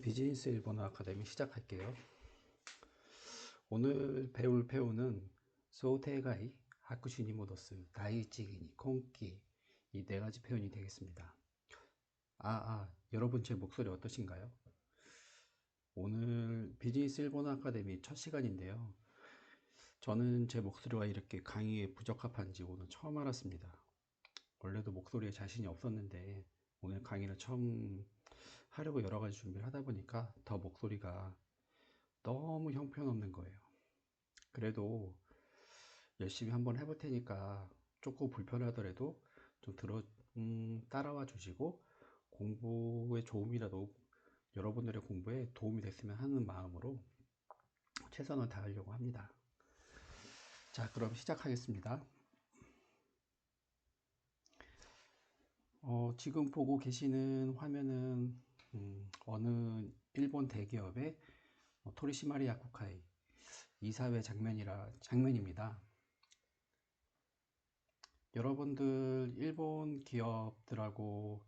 비즈니스 일본어 아카데미 시작할게요. 오늘 배울 표현은 소테가이, 하쿠시니 모도스, 다이치기니, 콩키 이 네 가지 표현이 되겠습니다. 여러분 제 목소리 어떠신가요? 오늘 비즈니스 일본어 아카데미 첫 시간인데요. 저는 제 목소리가 이렇게 강의에 부적합한지 오늘 처음 알았습니다. 원래도 목소리에 자신이 없었는데 오늘 강의를 처음 하려고 여러 가지 준비를 하다 보니까 더 목소리가 너무 형편없는 거예요. 그래도 열심히 한번 해볼 테니까 조금 불편하더라도 좀 따라와 주시고 공부에 조금이라도 여러분들의 공부에 도움이 됐으면 하는 마음으로 최선을 다하려고 합니다. 자, 그럼 시작하겠습니다. 지금 보고 계시는 화면은 어느 일본 대기업의 토리시마리 야쿠카이 이사회 장면입니다. 여러분들 일본 기업들하고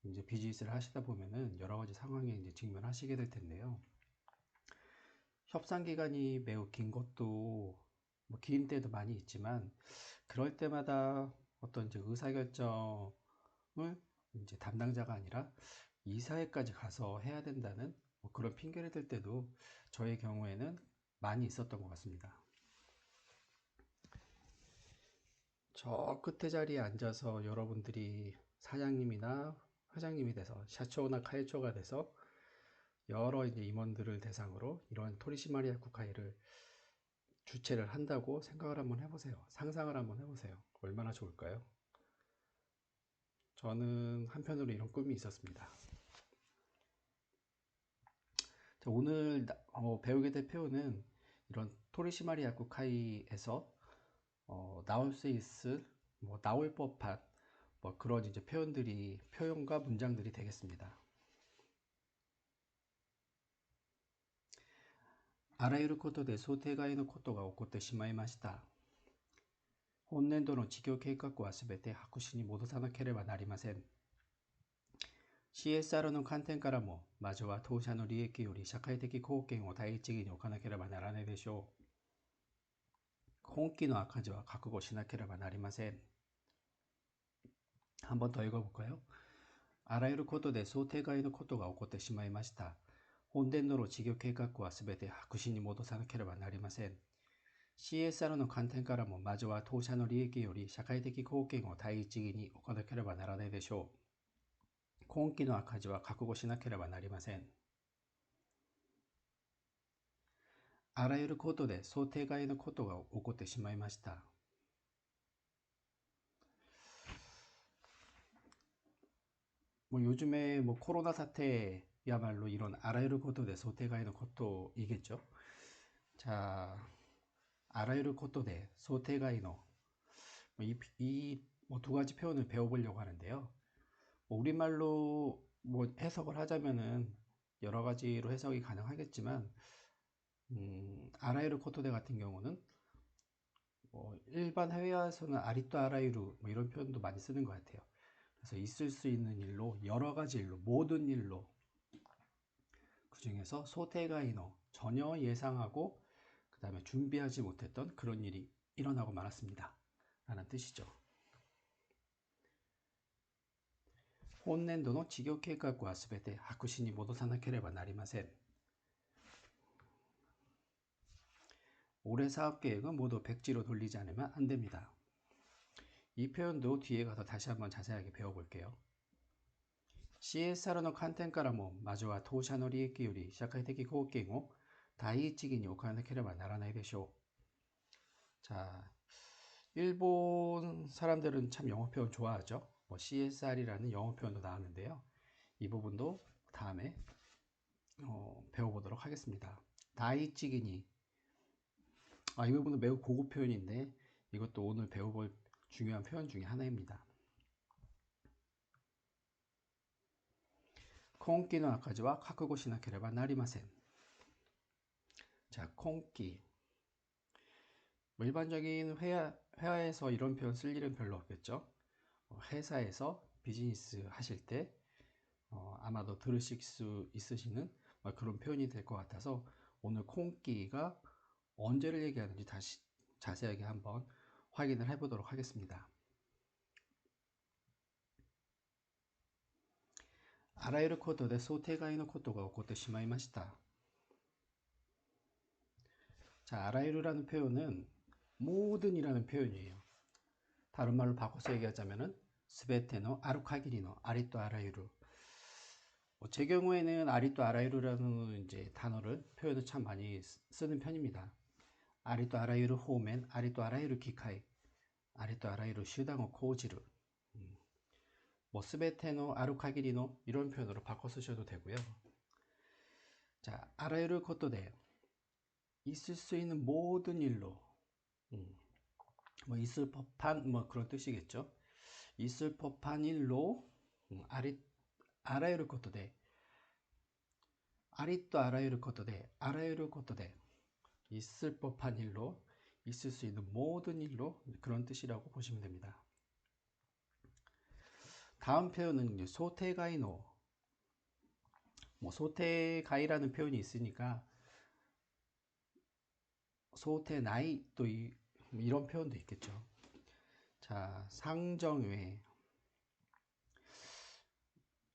이제 비즈니스를 하시다 보면은 여러 가지 상황에 이제 직면하시게 될 텐데요. 협상 기간이 매우 긴 것도 뭐 긴 때도 많이 있지만 그럴 때마다 어떤 이제 의사결정을 이제 담당자가 아니라 이사회까지 가서 해야 된다는 뭐 그런 핑계를 댈 때도 저의 경우에는 많이 있었던 것 같습니다. 저 끝에 자리에 앉아서 여러분들이 사장님이나 회장님이 돼서 샤초나 카이초가 돼서 여러 이제 임원들을 대상으로 이런 토리시마리아 쿠카이를 주최를 한다고 생각을 한번 해보세요. 상상을 한번 해보세요. 얼마나 좋을까요? 저는 한편으로 이런 꿈이 있었습니다. 자, 오늘 배우게 될 표현은 이런 토리시마리아 쿠카이에서 나올 수 있을 뭐 나올 법한 뭐 그런 이제 표현과 문장들이 되겠습니다. あらゆることで想定外のことが起こってしまいました。本年度の事業計画はすべて白紙に戻さなければなりません。CSR の観点からも、まずは当社の利益より社会的貢献を第一義に置かなければならないでしょう。今期の赤字は覚悟しなければなりません。한번 더 읽어볼까요? あらゆることで想定外のことが起こってしまいました。本年度の事業計画はすべて白紙に戻さなければなりません。CSR の観点からも、まずは当社の利益より社会的貢献を第一義に置かなければならないでしょう。今期の赤字は覚悟しなければなりません。あらゆることで想定外のことが起こってしまいました。뭐 요즘에 뭐 코로나 사태야말로 이런 아라유르 코토데 소테가이노 코토이겠죠. 자, 아라유르 코토데 소테가이노 뭐 두 가지 표현을 배워보려고 하는데요. 뭐 우리말로 뭐 해석을 하자면은 여러 가지로 해석이 가능하겠지만 아라유르 코토데 같은 경우는 뭐 일반 해외에서는 아리또 아라유르 뭐 이런 표현도 많이 쓰는 것 같아요. 그래서 있을 수 있는 일로 여러 가지 일로 모든 일로 그 중에서 소테가이노 전혀 예상하고 그 다음에 준비하지 못했던 그런 일이 일어나고 말았습니다 라는 뜻이죠. 本年度の事業計画はすべて白紙に戻さなければなりません。 올해 사업계획은 모두 백지로 돌리지 않으면 안 됩니다. 이 표현도 뒤에 가서 다시 한번 자세하게 배워볼게요. CSR の観点からも、まずは当社の利益より社会的貢献を第一義に置かなければならないでしょう。 자, 일본 사람들은 참 영어 표현 좋아하죠. 뭐 CSR이라는 영어 표현도 나왔는데요. 이 부분도 다음에 배워보도록 하겠습니다. 다이치기니 이 부분은 매우 고급 표현인데 이것도 오늘 배워볼 중요한 표현 중에 하나입니다. 今期の赤字は覚悟しなければなりません。 자, 今期뭐 일반적인 회화에서 이런 표현 쓸 일은 별로 없겠죠. 회사에서 비즈니스 하실 때 아마도 들으실 수 있으시는 그런 표현이 될 것 같아서 오늘 콩기가 언제를 얘기하는지 다시 자세하게 한번 확인을 해보도록 하겠습니다. あらゆることで想定外のことが起こってしまいました。 자, 아라유르라는 표현은 모든이라는 표현이에요. 다른 말로 바꿔서 얘기하자면은 스베테노 아루카기리노 아리또 아라유르. 제 경우에는 아리또 아라유르라는 이제 단어를 표현을 참 많이 쓰는 편입니다. 아리또 아라유르 호멘, 아리또 아라유르 기카이, 아리또 아라유르 슈당어 코지르. 뭐 스베테노 아루카기리노 이런 표현으로 바꿔 쓰셔도 되고요. 자, 아라유르 것도데 있을 수 있는 모든 일로 뭐 있을 법한 뭐 그런 뜻이겠죠. 있을 법한 일로 아라유르 것도데 아리또 아라유르 것도데 아라유르 것도데 있을 법한 일로 있을 수 있는 모든 일로 그런 뜻이라고 보시면 됩니다. 다음 표현은 소테가이노. 뭐 소테가이라는 표현이 있으니까 소테나이 또 이런 표현도 있겠죠. 자, 상정외.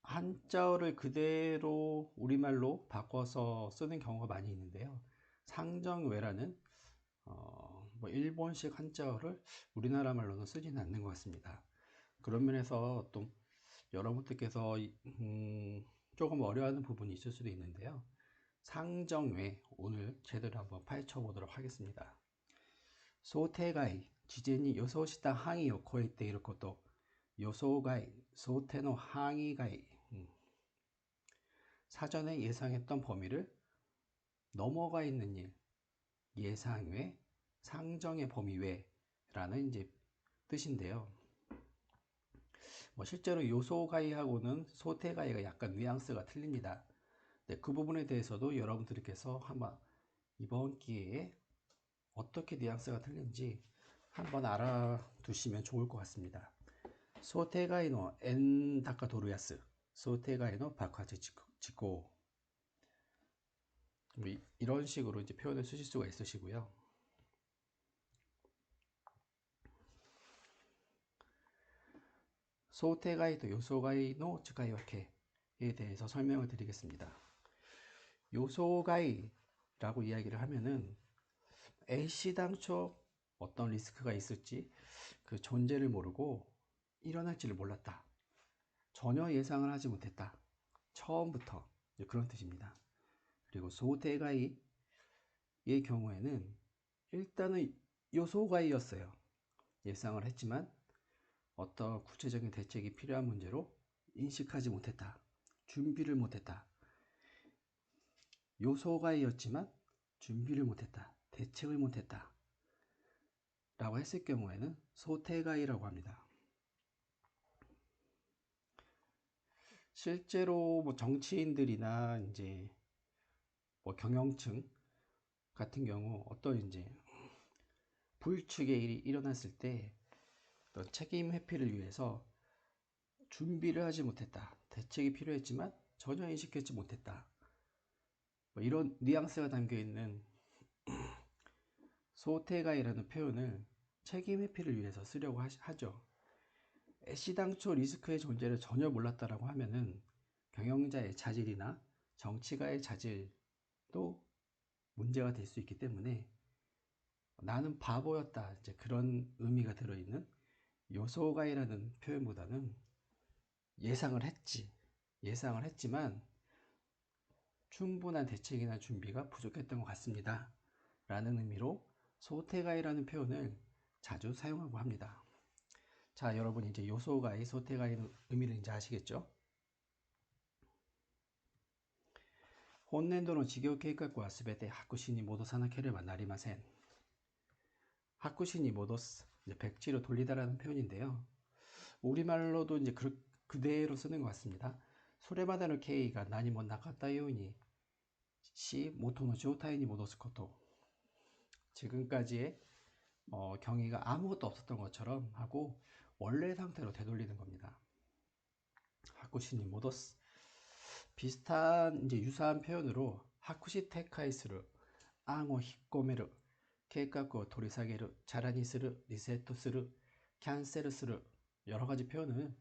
한자어를 그대로 우리말로 바꿔서 쓰는 경우가 많이 있는데요. 상정외라는 뭐 일본식 한자어를 우리나라 말로는 쓰지는 않는 것 같습니다. 그런 면에서 또 여러분들께서 조금 어려워하는 부분이 있을 수도 있는데요. 상정외 오늘 제대로 한번 파헤쳐 보도록 하겠습니다. 소테가이 지제니 요소시다 항이요 코에테 이럴 것도 요소가이 소테노 항이가이 사전에 예상했던 범위를 넘어가 있는 일 예상 외 상정의 범위 외라는 이제 뜻인데요. 뭐 실제로 요소가이하고는 소테가이가 약간 뉘앙스가 틀립니다. 네, 그 부분에 대해서도 여러분들께서 한번 이번 기회에 어떻게 뉘앙스가 틀린지 한번 알아두시면 좋을 것 같습니다. 소테가이노 엔 다카도루야스 소테가이노 바카즈 지고 뭐 이런 식으로 이제 표현을 쓰실 수가 있으시고요. 소테가이도 요소가이노 츠가이와케에 대해서 설명을 드리겠습니다. 요소가이라고 이야기를 하면은 애시당초 어떤 리스크가 있을지 그 존재를 모르고 일어날지를 몰랐다. 전혀 예상을 하지 못했다. 처음부터 그런 뜻입니다. 그리고 소테가이의 경우에는 일단은 요소가이였어요. 예상을 했지만 어떤 구체적인 대책이 필요한 문제로 인식하지 못했다. 준비를 못했다. 요소가이였지만 준비를 못했다. 대책을 못했다. 라고 했을 경우에는 소테가이라고 합니다. 실제로 뭐 정치인들이나 이제 뭐 경영층 같은 경우 어떤 이제 불측의 일이 일어났을 때 어떤 책임 회피를 위해서 준비를 하지 못했다. 대책이 필요했지만 전혀 인식하지 못했다. 뭐 이런 뉘앙스가 담겨 있는 소테가이라는 표현을 책임 회피를 위해서 쓰려고 하죠. 애시당초 리스크의 존재를 전혀 몰랐다라고 하면은 경영자의 자질이나 정치가의 자질도 문제가 될 수 있기 때문에 나는 바보였다 이제 그런 의미가 들어있는 요소가이라는 표현보다는 예상을 했지만 충분한 대책이나 준비가 부족했던 것 같습니다 라는 의미로 소테가이라는 표현을 자주 사용하고 합니다. 자, 여러분 이제 요소가이 소테가이 의미를 이제 아시겠죠? 本年度の事業計画はすべて白紙に戻さなければなりません。白紙に戻す, 이제 백지로 돌리다라는 표현인데요. 우리말로도 이제 그대로 쓰는 것 같습니다. それまでの経緯が何もなかったようにし元の状態に戻すこと. 지금까지의 경위가 아무것도 없었던 것처럼 하고 원래 상태로 되돌리는 겁니다. 하쿠시니 모도스. 비슷한 이제 유사한 표현으로 하쿠시 테카이스르, 앙오 히꼬메르, 케이카쿠 도리사게르, 자라니스르, 리세토스르, 캔세르스르 여러 가지 표현을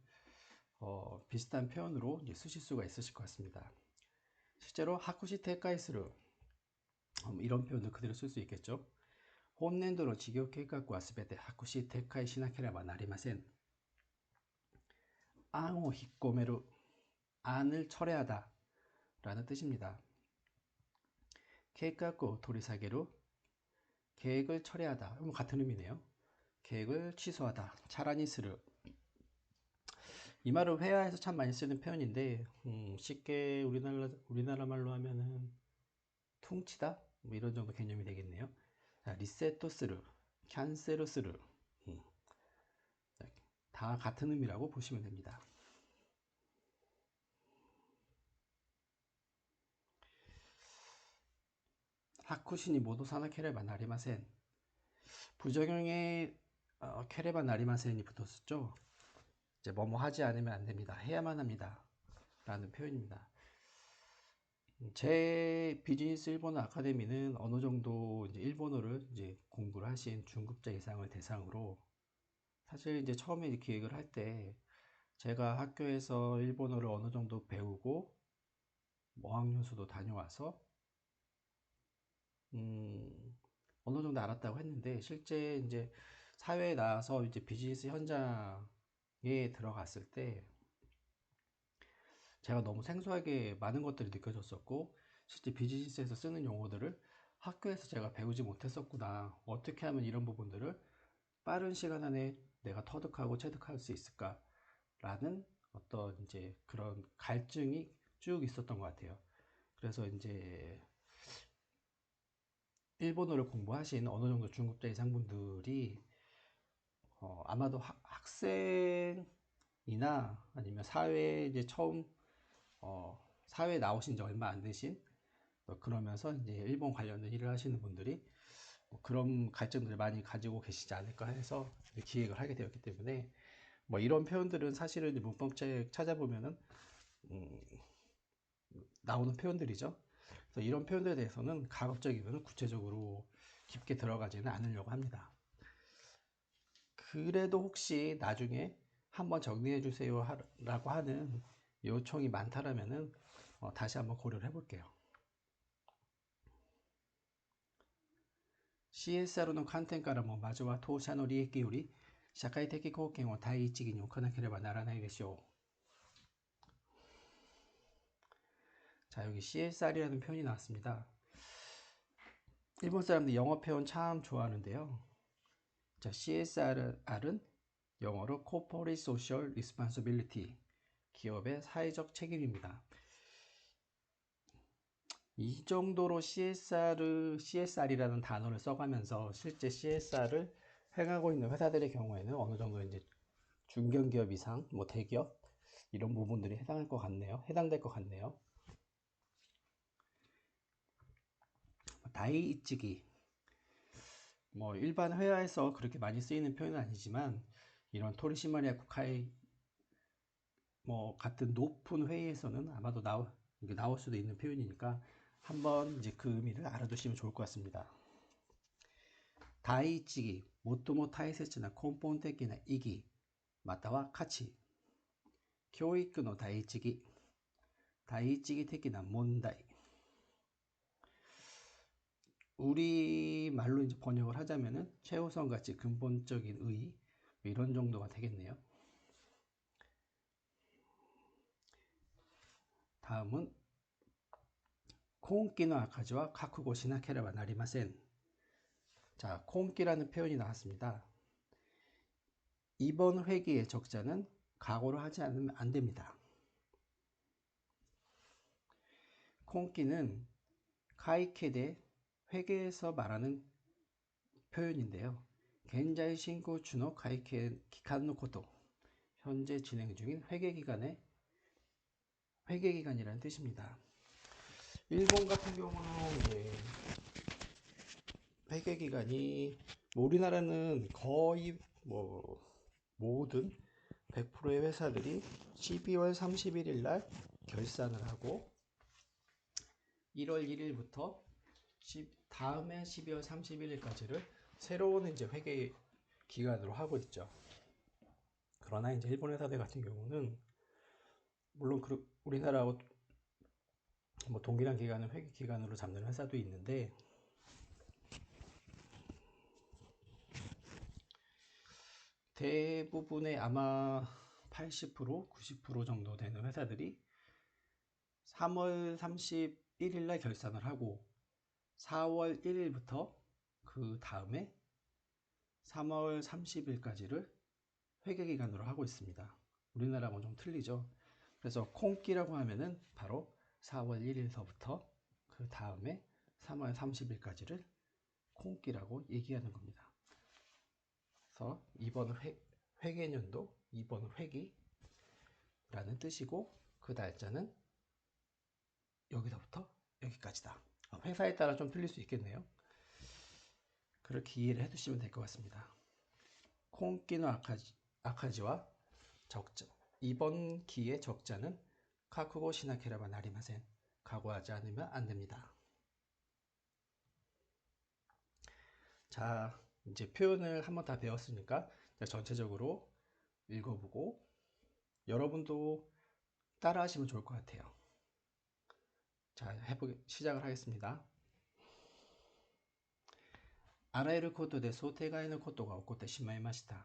비슷한 표현으로 이제 쓰실 수가 있으실 것 같습니다. 실제로 하쿠시 테카이스르 이런 표현을 그대로 쓸 수 있겠죠. 혼낸도로 지교計画はすべて白紙撤回しなければなりません。 앙호 히꼬메루 안을 철회하다 라는 뜻입니다. 계획과 도리사계로 계획을 철회하다 같은 의미네요. 계획을 취소하다 차라니스르 이 말을 회화에서 참 많이 쓰는 표현인데 쉽게 우리나라 말로 하면은 퉁치다 뭐 이런 정도 개념이 되겠네요. 자, 리세토스르 캔세르스르 다 같은 의미라고 보시면 됩니다. 하쿠시니 모두 사나 케레바 나리마센 부정형에 케레바 나리마센이 붙었었죠. 이제 뭐뭐 하지 않으면 안 됩니다. 해야만 합니다. 라는 표현입니다. 제 비즈니스 일본어 아카데미는 어느 정도 이제 일본어를 이제 공부를 하신 중급자 이상을 대상으로 사실 이제 처음에 기획을 할 때 제가 학교에서 일본어를 어느 정도 배우고 어학연수도 다녀와서 어느 정도 알았다고 했는데 실제 이제 사회에 나와서 이제 비즈니스 현장에 들어갔을 때 제가 너무 생소하게 많은 것들이 느껴졌었고 실제 비즈니스에서 쓰는 용어들을 학교에서 제가 배우지 못했었구나. 어떻게 하면 이런 부분들을 빠른 시간 안에 내가 터득하고 체득할 수 있을까? 라는 어떤 이제 그런 갈증이 쭉 있었던 것 같아요. 그래서 이제 일본어를 공부하신 어느 정도 중급자 이상 분들이 아마도 학생이나 아니면 사회에 이제 처음 사회에 나오신 지 얼마 안 되신 그러면서 이제 일본 관련된 일을 하시는 분들이 그런 갈증들을 많이 가지고 계시지 않을까 해서 기획을 하게 되었기 때문에 뭐 이런 표현들은 사실은 문법책 찾아보면은 나오는 표현들이죠. 그래서 이런 표현들에 대해서는 가급적이면 구체적으로 깊게 들어가지는 않으려고 합니다. 그래도 혹시 나중에 한번 정리해 주세요 라고 하는 요청이 많다라면은 다시 한번 고려를 해볼게요. CSRの観点からもまずは当社の利益より社会的貢献を第一義に置かなければならないでしょう。 자, 여기 CSR이라는 표현이 나왔습니다. 일본 사람들 영어 표현 참 좋아하는데요. 자, CSR은 영어로 Corporate Social Responsibility, 기업의 사회적 책임입니다. 이 정도로 CSR이라는 단어를 써가면서 실제 CSR을 행하고 있는 회사들의 경우에는 어느 정도 이제 중견기업 이상, 뭐 대기업 이런 부분들이 해당될 것 같네요. 다이이치기 뭐 일반 회화에서 그렇게 많이 쓰이는 표현은 아니지만 이런 토리시마리아 국회 뭐 같은 높은 회의에서는 아마도 나올 수도 있는 표현이니까 한번 이제 그 의미를 알아두시면 좋을 것 같습니다. 다이이치기 모토모 타이세츠나 콘본테키나 이기 마타와 가치 교육의 다이이치기 다이이치기的な 問題우리 말로 이제 번역을 하자면은 최우선 가치 근본적인 의의 이런 정도가 되겠네요. 다음은 콘기노 아카지와 가쿠고 시나케레바 나리마센. 자, 콘기라는 표현이 나왔습니다. 이번 회기의 적자는 각오를 하지 않으면 안 됩니다. 콘기는 카이케데 회계에서 말하는 표현인데요. 겐자이 신고 주노 카이케 기간노 코토 현재 진행 중인 회계기간이라는 뜻입니다. 일본 같은 경우는 이제 회계기간이 우리나라는 거의 뭐 모든 100%의 회사들이 12월 31일 날 결산을 하고 1월 1일부터 다음에 12월 31일까지를 새로운 이제 회계 기간으로 하고 있죠. 그러나 이제 일본 회사들 같은 경우는 물론 우리나라하고 뭐 동일한 기간을 회계 기간으로 잡는 회사도 있는데 대부분의 아마 80%, 90% 정도 되는 회사들이 3월 31일 날 결산을 하고 4월 1일부터 그 다음에 3월 30일까지를 회계기간으로 하고 있습니다. 우리나라하고는 좀 틀리죠. 그래서 콩기라고 하면은 바로 4월 1일서부터 그 다음에 3월 30일까지를 콩기라고 얘기하는 겁니다. 그래서 이번 회계년도, 이번 회기라는 뜻이고 그 날짜는 여기서부터 여기까지다. 회사에 따라 좀 틀릴 수 있겠네요. 그렇게 이해를 해두시면 될 것 같습니다. 콩기노 아카지와 적자, 이번 기의 적자는 카쿠고 시나케라바 나리마센, 각오하지 않으면 안 됩니다. 자, 이제 표현을 한번 다 배웠으니까 전체적으로 읽어보고 여러분도 따라 하시면 좋을 것 같아요. 자, 시작을 하겠습니다. あらゆることで想定外のことが起こってしまいました。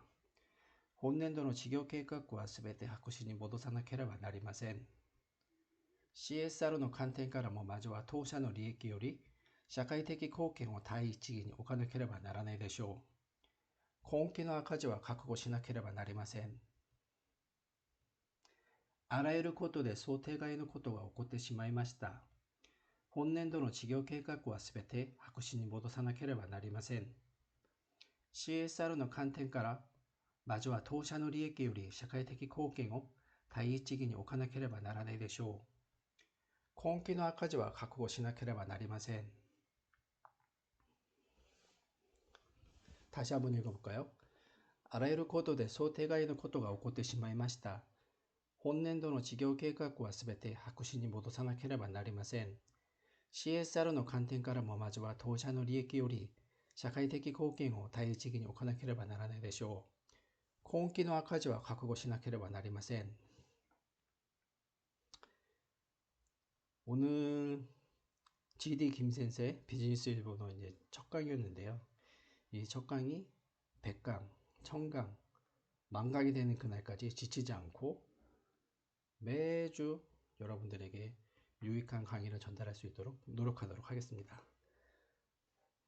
本年度の事業計画はすべて白紙に戻さなければなりません。CSR の観点からもまずは当社の利益より社会的貢献を第一義に置かなければならないでしょう。今期の赤字は覚悟しなければなりません。あらゆることで想定外のことが起こってしまいました。本年度の事業計画はすべて白紙に戻さなければなりません。CSR の観点からまずは当社の利益より社会的貢献を第一義に置かなければならないでしょう。今期の赤字は覚悟しなければなりません。다시 한번 읽어볼까요? あらゆることで想定外のことが起こってしまいました。本年度の事業計画はすべて白紙に戻さなければなりません。CSR の観点からもまずは当社の利益より社会的貢献を第一義に置かなければならないでしょう。今期の赤字は覚悟しなければなりません。오늘 GD 김센세 비즈니스 일본어 이제 첫 강의였는데요. 이 첫 강의 100강, 1000강, 만강이 되는 그날까지 지치지 않고 매주 여러분들에게 유익한 강의를 전달할 수 있도록 노력하도록 하겠습니다.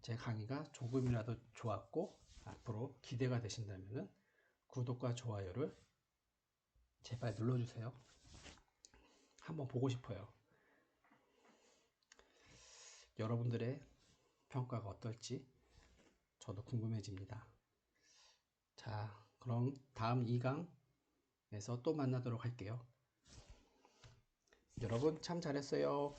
제 강의가 조금이라도 좋았고 앞으로 기대가 되신다면 구독과 좋아요를 제발 눌러주세요. 한번 보고 싶어요. 여러분들의 평가가 어떨지 저도 궁금해집니다. 자, 그럼 다음 2강에서 또 만나도록 할게요. 여러분 참 잘했어요.